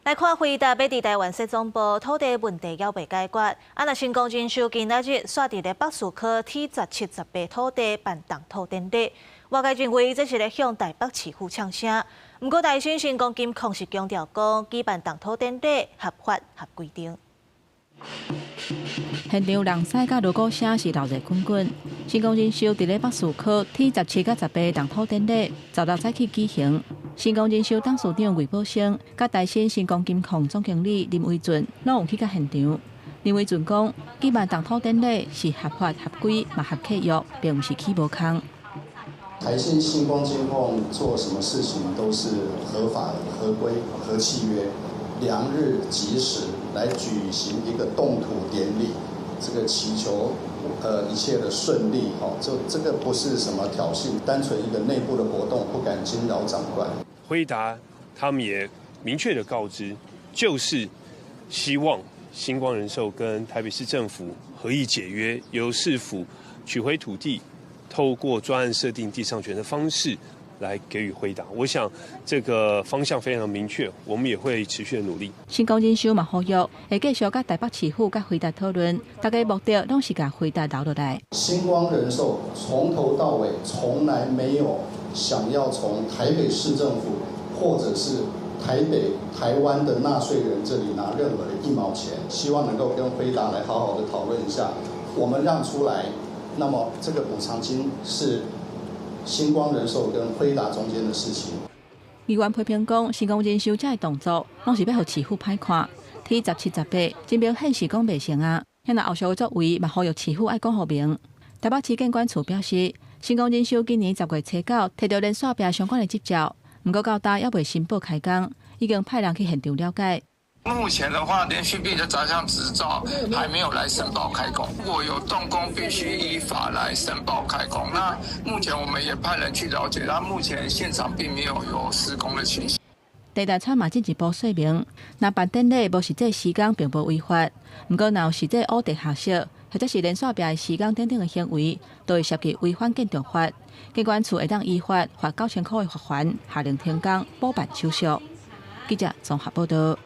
来看回答要伫台湾设总部土地问题还未解决，若成功征收今仔日煞伫咧北树科 T1078土地办动土典礼，外界认为这是咧向台北市府呛声。不过大新成功金控是强调讲，举办动土典礼合法合规定。现场人驶甲锣鼓声是闹热滚滚。成功征收伫咧北树科 T17-18动土典礼16早起举行。成功征收董事长魏宝生、甲台新成功金控总经理林维俊拢有去到现场。林维俊讲，举办动土典礼是合法合规嘛合契约，并不是起无空。台新星光金控做什么事情都是合法、合规、合契约，良日及时来举行一个动土典礼，这个祈求一切的顺利。这个不是什么挑衅，单纯一个内部的活动，不敢惊扰长官。辉达他们也明确的告知，就是希望星光人寿跟台北市政府合议解约，由市府取回土地，透过专案设定地上权的方式来给予回答。我想这个方向非常明确，我们也会持续的努力。成功征收嘛呼吁，会继续甲台北市府甲回答讨论，大家目的拢是甲回答留落来。星光人寿从头到尾从来没有想要从台北市政府或者是台湾的纳税人这里拿任何的1毛钱，希望能够跟辉达来好好的讨论一下，我们让出来，那么这个补偿金是星光人寿跟辉达中间的事情。议员批评讲，成功征收这个动作，拢是要互市府歹看。T17-18真明显是讲袂成啊，遐若后续的作为，嘛呼吁市府爱讲互明。台北市监管处表示，成功征收今年10月初9摕到连续壁相关的执照，不过到今还未申报开工，已经派人去现场了解。目前的话，连续壁的杂项执照还没有来申报开工。如果有动工，必须依法来申报开工。那目前我们也派人去了解，那目前现场并没有施工的情形。地大厂嘛进一步说明，若办典礼无实际时间并无违法，不过若有实际污地下室，或者是连续壁的时间等等的行为，都会涉及违反建筑法。监管处会当依法罚9000块的罚款，下令停工补办手续。记者综合报道。